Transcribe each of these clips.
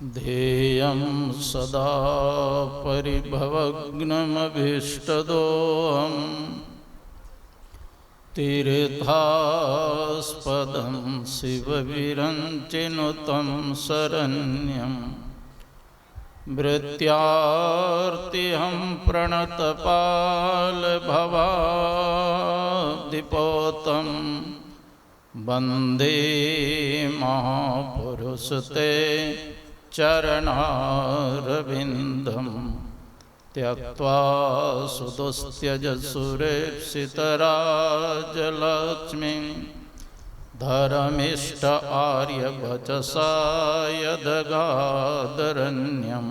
ध्येयं सदा परिभवग्नमभीष्टदोहं तीर्थास्पदं शिवविरञ्चिनुतं शरण्यं भृत्यार्तिहं प्रणतपालभवाब्धिपोतं वन्दे महापुरुषते चरणारविन्दं त्यक्त्वा सुदुस्त्यजसुरेप्सितराजलक्ष्मीं धर्मिष्ठ आर्यवचसा यदगादरण्यं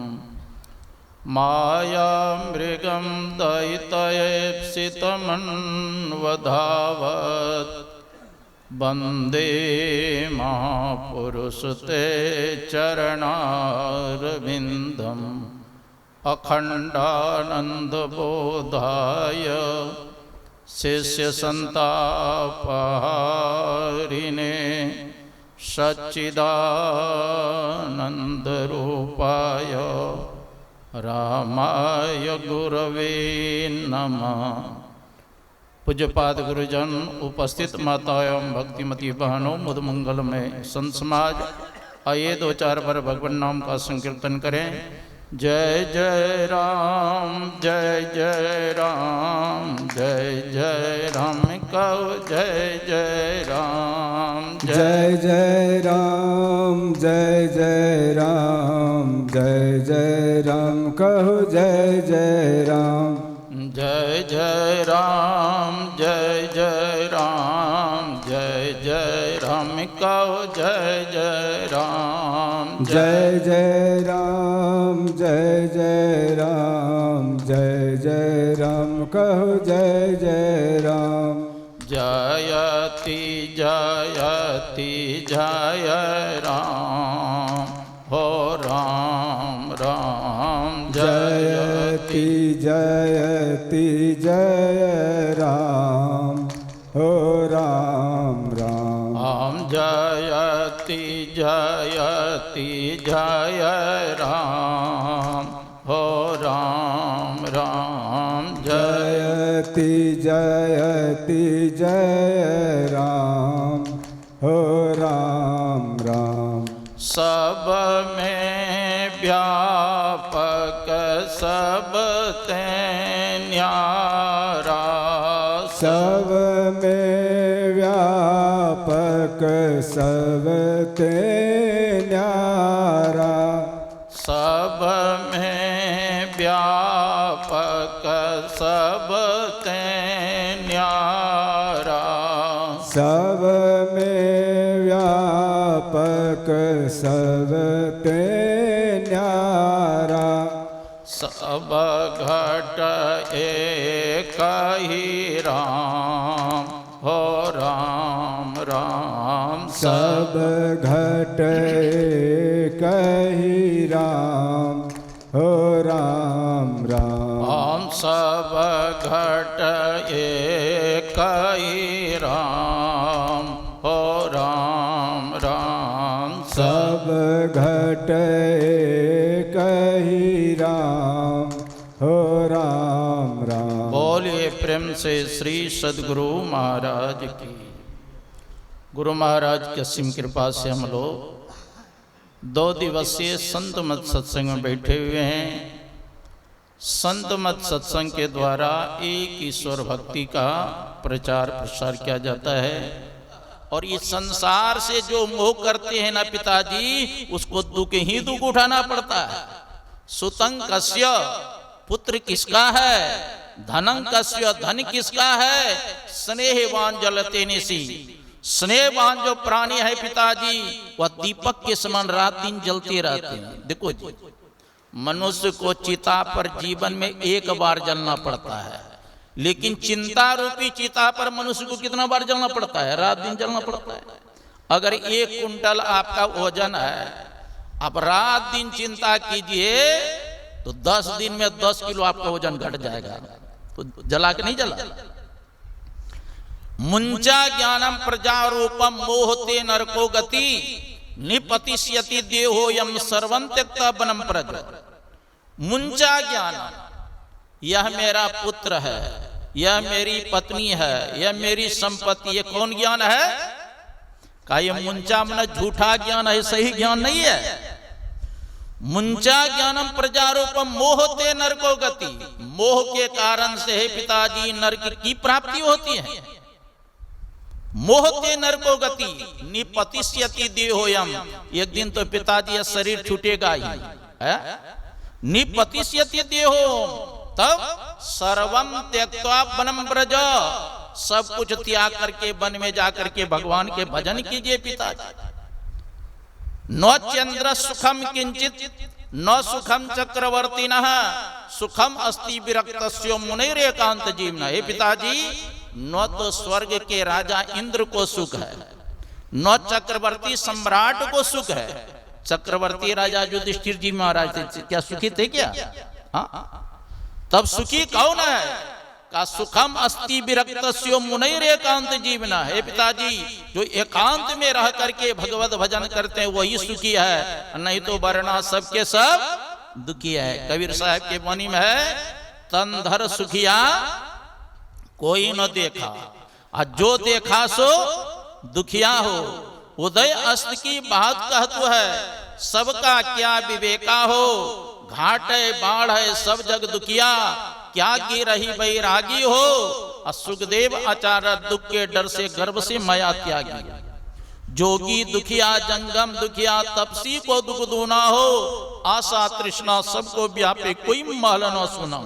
मायामृगं दयितयेप्सितमन्वधावत् वन्दे महापुरुषते चरणारविन्दम् अखण्डानन्दबोधाय शिष्यसन्तापहारिणे सच्चिदानन्दरूपाय रामाय गुरवे नमः। पूज्यपाद गुरुजन, उपस्थित माताओं एवं भक्तिमती बहनों, मुद मंगल में संत समाज, आइए दो चार बार भगवान नाम का संकीर्तन करें। जय जय राम, जय जय राम, जय जय राम कहो जय जय राम, जय जय राम, जय जय राम, जय जय राम कहो जय जय राम, जय जय राम, जय जय राम, जय जय राम कहो जय जय राम, जय जय राम, जय जय राम, जय जय राम कहो जय जय राम। जयति जयति जय राम, हो राम राम जयति जयति जय राम, हो राम राम। हम जयति जयति जय राम, हो राम राम जयति जयति जय राम, हो राम राम। सब में व्यापक सब ते न्यारा, सब में व्यापक सब ते न्यारा, सब में व्यापक सब ते न्यारा, सब में व्यापक सब ते न्यारा। सब घट एक ही राम, हो राम राम सब घट एक ही राम, हो राम राम। हम सब घट एक ही राम, हो राम राम सब घट एक ही राम, हो राम राम। बोलिए प्रेम से श्री सद्गुरु महाराज की। गुरु महाराज की असीम कृपा से हम लोग 2 दिवसीय संत मत सत्संग में बैठे हुए हैं। संत मत सत्संग के द्वारा एक ईश्वर भक्ति का प्रचार प्रसार किया जाता है और ये संसार से जो मोह करते हैं ना पिताजी, उसको दुख ही दुख उठाना पड़ता है। सुतं कस्य, पुत्र किसका है, धनं कस्य, धन किसका है, स्नेहवान जलते निशि। स्नेहवान जो प्राणी है पिताजी, वह दीपक के समान रात दिन जलते रहते हैं। देखो जी, मनुष्य को चिता पर जीवन में एक बार जलना पड़ता है, लेकिन चिंता रूपी चिता पर मनुष्य को कितना बार जलना पड़ता है, रात दिन जलना पड़ता है। अगर 1 कुंटल आपका वजन है, आप रात दिन चिंता कीजिए तो 10 दिन में 10 किलो आपका वजन घट जाएगा। तो जला के नहीं जला। मुंचा ज्ञानम प्रजारूपम मोहते नरको गति, निपतिष्यति देहोयम सर्वं त्यक्त्वा वनं प्रज। मुंचा ज्ञान, यह मेरा पुत्र है, यह मेरी पत्नी है, यह मेरी संपत्ति, ये कौन ज्ञान है? का ये मुंचा मन झूठा ज्ञान है, सही ज्ञान नहीं है। मुंचा ज्ञानम प्रजारूपम मोहते नरको गति। मोह के कारण से हे पिताजी नरक की प्राप्ति होती है। मोहते नरको गति निपतिष्यति देहोयम, एक दिन तो पिताजी यह शरीर छूटेगा ही है। निपतिष्यति देहो, तब सर्वम त्यक्त्वा वनं व्रज, सब कुछ त्याग करके वन में जाकर के भगवान के भजन कीजिए पिताजी। न चंद्र सुखम किंचित न सुखम चक्रवर्तिनः सुखम अस्ति विरक्तस्यो मुनिरेकांत जीवना। हे पिताजी, न तो स्वर्ग के राजा इंद्र को सुख है, न चक्रवर्ती सम्राट को सुख है। चक्रवर्ती राजा युधिष्ठिर जी महाराज थे, क्या सुखी थे क्या? हाँ, तब सुखी कौन है? का सुखम अस्ति विरक्तस्यो मुनिरेकांत जीवना। हे पिताजी, जो एकांत में रह करके भगवत भजन करते हैं वही सुखी है, नहीं तो वरना सबके सब दुखी है। कबीर साहब के वाणी में है, तन धर सुखिया कोई न देखा, और जो देखा सो दुखिया हो। उदय अस्त की बात कहतु है, सबका क्या विवेका हो। घाट है बाढ़ है सब जग दुखिया, क्या की रही बैरागी हो। और सुखदेव आचार्य दुख के डर से गर्भ से माया त्यागी। जोगी दुखिया जंगम दुखिया, तपसी को दुख दूना हो। आशा तृष्णा सबको व्यापे, कोई महल न सुना।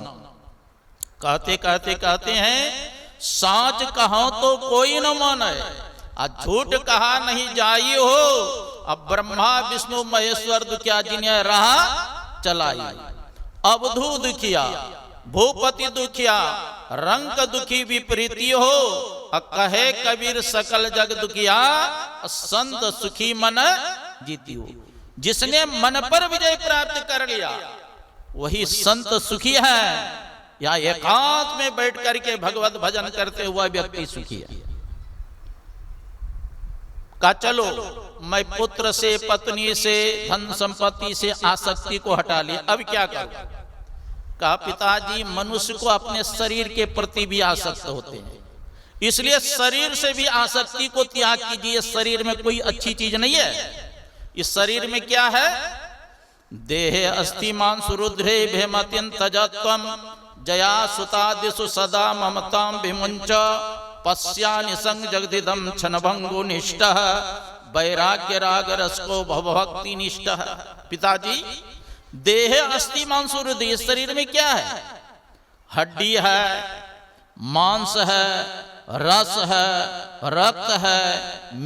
कहते कहते कहते हैं, साच कहो तो कोई न माने, और झूठ कहा नहीं जाई हो। अब ब्रह्मा विष्णु महेश्वर दुखिया जिन्हें रहा चलाई। अवधू दुखिया भूपति दुखिया, रंग दुखी विपरीति हो। कहे कबीर सकल जग दुखिया, संत सुखी मन जीती हो। जिसने मन पर विजय प्राप्त कर लिया वही संत सुखी है, या एकांत में बैठ करके भगवत भजन करते हुआ व्यक्ति सुखी है। का चलो मैं पुत्र से, पत्नी से, धन संपत्ति से आसक्ति को हटा ली, अब क्या करूं? का पिताजी, मनुष्य को अपने शरीर के प्रति भी आसक्त होते हैं, इसलिए शरीर से भी आसक्ति को त्याग कीजिए। शरीर में कोई अच्छी चीज नहीं है। इस शरीर में क्या है? देहे अस्ति मांसु रुद्रे भेमत्यंत तजत्वम जया सुतादिषु सदा ममताम विमुंच पश्यानि संग जगदिदम क्षणभंगो निष्ठः वैराग्य राग रसको भवभक्ति निष्ठः। पिताजी, देह अस्ति मांसु रुद्र, शरीर में क्या है? हड्डी है, मांस है, रस है, रक्त है,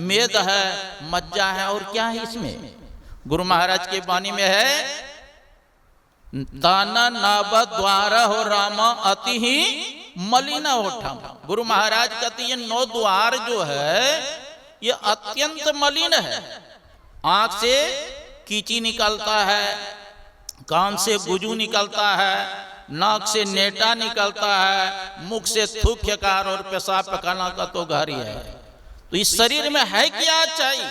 मेद है, मज्जा है, और क्या है इसमें? गुरु महाराज के वाणी में है, दाना नाभ द्वार हो रामा अति ही मलिना ओठम। गुरु महाराज कहते हैं, 9 द्वार जो है ये अत्यंत मलिन है। आंख से कीची निकलता है, कान से गुजू निकलता है, नाक से नेटा निकलता है, मुख से थूक कार और पेशाब पकाना का तो घर ही है। तो इस शरीर में है क्या चाहिए?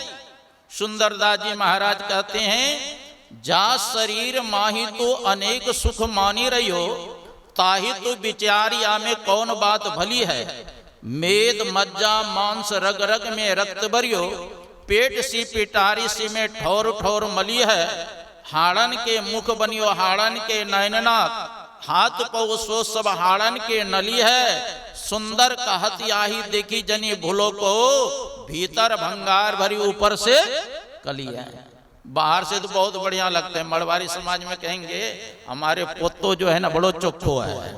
सुंदरदास जी महाराज कहते हैं, जा शरीर माही तो अनेक सुख मानी रहियो, ताही तो विचारिया में कौन बात भली है। मेद मज्जा मांस रग रग में रक्त भरियो, पेट सी पिटारी सी में ठोर ठोर मली है। हाड़न के मुख बनियो हाड़न के नयननाथ, हाथ पौ सो सब हाड़न के नली है। सुंदर कहत याही देखी जनी भूलो को, भीतर भंगार भरी ऊपर से कली है। बाहर से तो बहुत बढ़िया लगते हैं। मड़वारी समाज में कहेंगे हमारे पोतो जो है ना बड़ो चोखो है,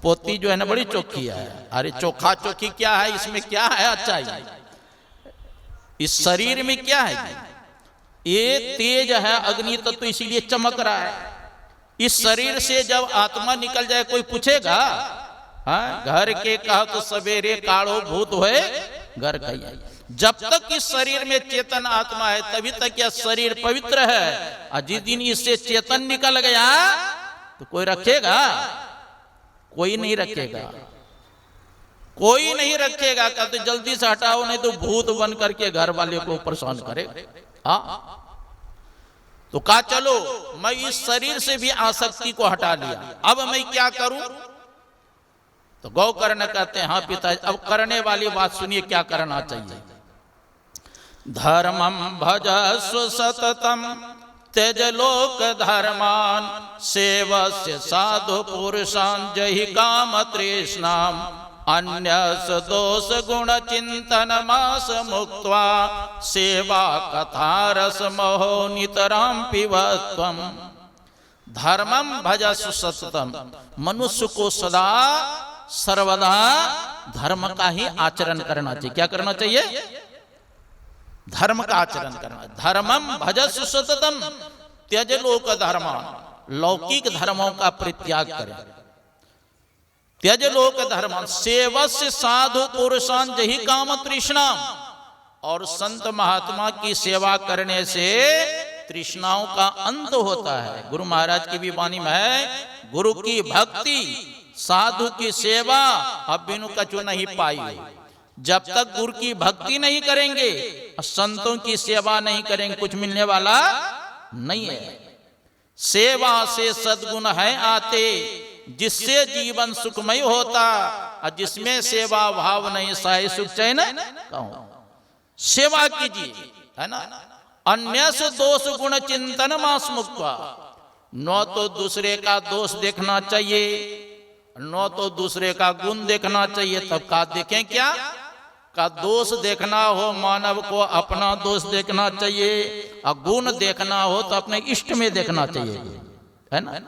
पोती जो है ना बड़ी चोखी है। अरे चोखा चोखी क्या है? इसमें क्या है अच्छा है? इस शरीर में क्या है? ये तेज है, अग्नि तत्व, इसीलिए चमक रहा है। इस शरीर से जब आत्मा निकल जाए कोई पूछेगा? हाँ, घर के कहा तो सवेरे काढ़ो भूत होए घर कहिए। जब तक इस शरीर में चेतन आत्मा है तभी तक यह शरीर पवित्र है। और जिस दिन इससे चेतन निकल गया तो कोई रखेगा? कोई नहीं रखेगा, कोई नहीं रखेगा। कहते जल्दी से हटाओ, नहीं तो भूत बन करके घर वाले को परेशान करेगा। तो कहा चलो मैं इस शरीर से भी आसक्ति को हटा लिया, अब मैं क्या करूं? तो गौकर्ण कहते हैं हाँ पिताजी, अब करने वाली बात सुनिए, क्या करना चाहिए। धर्मम भजस्व सततम त्यज लोक धर्मान सेवस्य साधु पुरुषान जहि काम तृष्णाम अन्यस दोष गुण चिंतन मास मुक्त्वा सेवा कथा रस महो नितराम पिबत्वम। धर्मम भजस्व सततम, मनुष्य को सदा सर्वदा धर्म का ही आचरण करना चाहिए। क्या करना चाहिए? धर्म का आचरण करना। धर्मम भजस्व सततम त्यज लोक धर्मान, लौकिक धर्मों का परित्याग करें। त्यज लोक धर्मान सेवस्य साधु पुरुषान जहि काम तृष्णा, और संत महात्मा की सेवा करने से तृष्णाओं का अंत होता है। गुरु महाराज की भी वाणी में है, गुरु की भक्ति साधु की सेवा अब बिनु कछु नहीं पाई। जब तक गुरु की भक्ति नहीं करेंगे, संतों की सेवा नहीं करेंगे, कुछ मिलने वाला नहीं है। सेवा से सद्गुण है आते, जिससे जीवन सुखमय होता, और जिसमें सेवा भाव नहीं साई सुख चैन कहूं। सेवा कीजिए, है ना। अन्य से दोष गुण चिंतन मास मुक्त्वा, न तो दूसरे का दोष देखना चाहिए, न तो दूसरे का गुण देखना चाहिए। तब का देखें? क्या का दोष देखना हो मानव को अपना दोष देखना चाहिए, और गुण देखना हो तो अपने इष्ट में देखना चाहिए, है ना।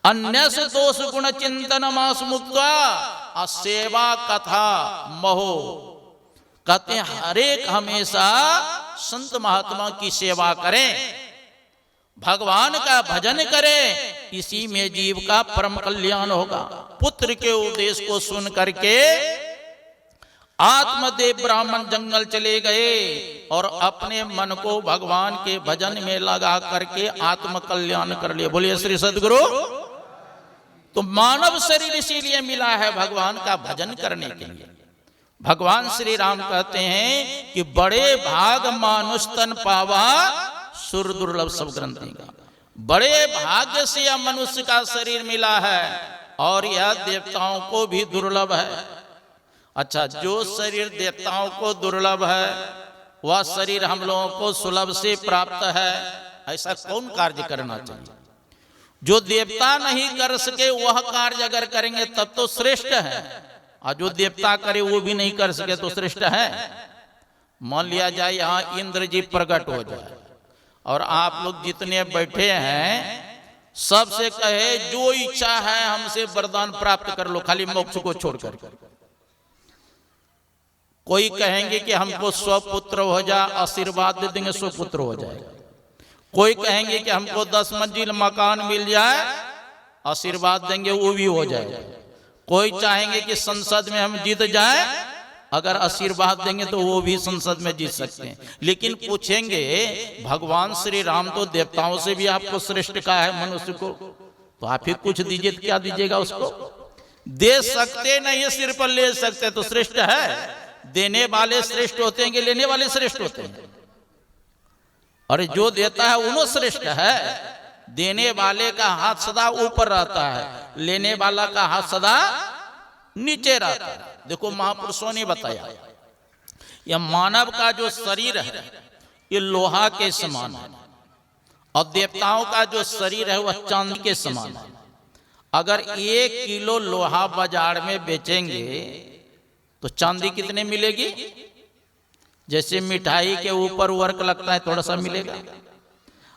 अन्य से दोष गुण चिंतन मास मुक्त्वा सेवा कथा महो, कहते हैं हर एक हमेशा संत महात्मा की सेवा करें, भगवान का भजन करें, इसी में जीव का परम कल्याण होगा। पुत्र के उपदेश को सुन करके आत्मदेव ब्राह्मण जंगल चले गए और अपने मन को भगवान के भजन में लगा करके आत्म कल्याण कर लिए। बोलिए श्री सद्गुरु। तो मानव शरीर इसीलिए मिला है भगवान का भजन करने के लिए। भगवान श्री राम कहते हैं कि बड़े भाग मानुष तन पावा सुर दुर्लभ सब ग्रंथि का। बड़े भाग्य से यह मनुष्य का शरीर मिला है, और यह देवताओं को भी दुर्लभ है। अच्छा, जो शरीर देवताओं को दुर्लभ है, वह शरीर हम लोगों को सुलभ से प्राप्त है। ऐसा कौन कार्य करना चाहिए? जो देवता नहीं कर सके वह कार्य अगर करेंगे तब तो श्रेष्ठ है, और जो देवता करे वो भी नहीं कर सके तो श्रेष्ठ है। मान लिया जाए यहाँ इंद्र जी प्रकट हो जाए, और आप लोग जितने बैठे हैं सबसे कहे जो इच्छा है हमसे वरदान प्राप्त कर लो, खाली मोक्ष को छोड़कर। कोई कहेंगे कि हमको स्वपुत्र हो जा, आशीर्वाद दे देंगे स्वपुत्र हो जाएगा। कोई कहेंगे कि हमको 10 मंजिल मकान मिल जाए, आशीर्वाद देंगे वो भी हो जाएगा। कोई चाहेंगे कि संसद में हम जीत जाए, अगर आशीर्वाद देंगे तो वो भी संसद में जीत सकते हैं। लेकिन पूछेंगे भगवान श्री राम तो देवताओं से भी आपको श्रेष्ठ कहा है मनुष्य को, तो आप ही कुछ दीजिए, तो क्या दीजिएगा उसको? दे सकते नहीं, सिर पर ले सकते तो श्रेष्ठ है। देने वाले श्रेष्ठ होते हैं कि लेने वाले श्रेष्ठ होते हैं? और जो देता है उन्हों श्रेष्ठ है। देने वाले का हाथ सदा ऊपर रहता है, लेने वाला का हाथ सदा नीचे रहता है। देखो महापुरुषों ने बताया, यह मानव का जो शरीर है ये लोहा के समान है, और देवताओं का जो शरीर है वह चांदी के समान है। अगर 1 किलो लोहा बाजार में बेचेंगे तो चांदी कितने मिलेगी? जैसे मिठाई के ऊपर वर्क लगता है थोड़ा सा मिलेगा।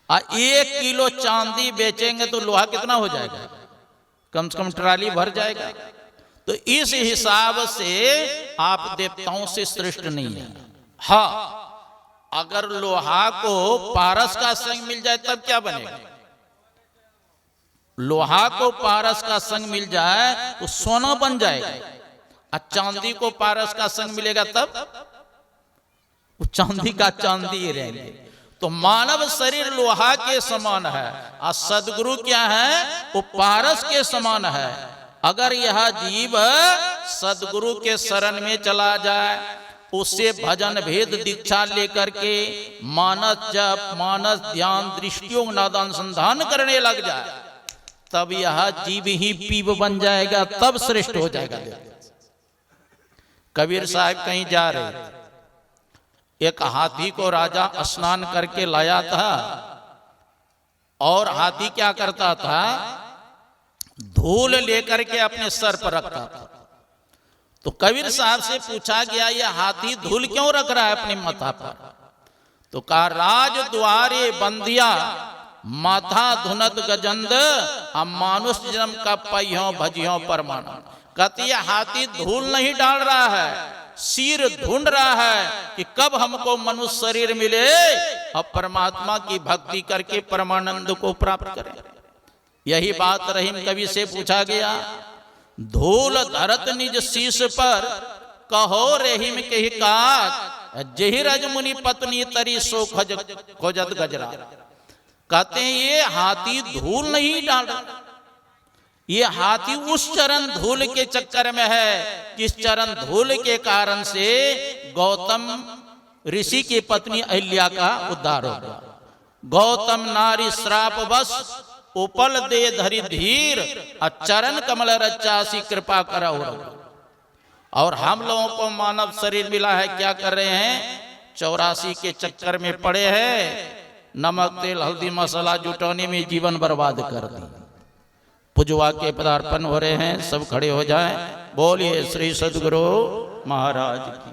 1 किलो चांदी बेचेंगे तो लोहा कितना हो जाएगा? कम से कम ट्राली भर जाएगा। तो इस हिसाब से आप देवताओं से श्रेष्ठ नहीं है। हाँ, अगर लोहा को पारस का संग मिल जाए तब क्या बनेगा? लोहा को पारस का संग मिल जाए तो सोना बन जाएगा, और चांदी को पारस का संग मिलेगा तब वो चांदी का चांदी ही रहेंगे। तो मानव शरीर लोहा के समान है, और सदगुरु क्या है? वो पारस के समान है। अगर यह जीव सदगुरु के शरण में चला जाए, उससे भजन भेद दीक्षा लेकर के मानस जप, मानस ध्यान, दृष्टियों नाद अनुसंधान करने लग जाए, तब यह जीव ही पीव बन जाएगा, तब श्रेष्ठ हो जाएगा। कबीर साहब कहीं जा रहे, एक हाथी को राजा स्नान करके लाया था, और हाथी क्या करता था, धूल लेकर के अपने सर पर रखता था। तो कबीर साहब से पूछा गया, यह हाथी धूल क्यों रख रहा है अपने माथा पर? तो कहा, राज द्वारे बंदिया माथा धुनत गजंद, हम मानुष जन्म का पहियों भजियों परमान। कहती है हाथी धूल नहीं डाल रहा है, सिर ढूंढ रहा है कि कब हमको मनुष्य शरीर मिले और परमात्मा की भक्ति करके परमानंद को प्राप्त करें। यही बात रहीम कवि से पूछा गया, धूल धरत निज शीश पर, कहो रहीम के काज, जही रजमुनि पत्नी तरी सो खोजत गजरा। कहते हैं ये हाथी धूल नहीं डाल रहा, ये हाथी उस चरण धूल के चक्कर में है, जिस चरण धूल के कारण से गौतम ऋषि की पत्नी अहिल्या का उद्धार हो गया। गौतम नारी श्राप बस उपल दे धरि धीर, चरण कमल रचासी कृपा करा। और हम लोगों को मानव शरीर मिला है, क्या कर रहे हैं, 84 के चक्कर में पड़े हैं, नमक तेल हल्दी मसाला जुटाने में जीवन बर्बाद कर दी। पूजवा के पदार्पण हो रहे हैं, सब खड़े हो जाएं। बोलिए श्री सद्गुरु महाराज की।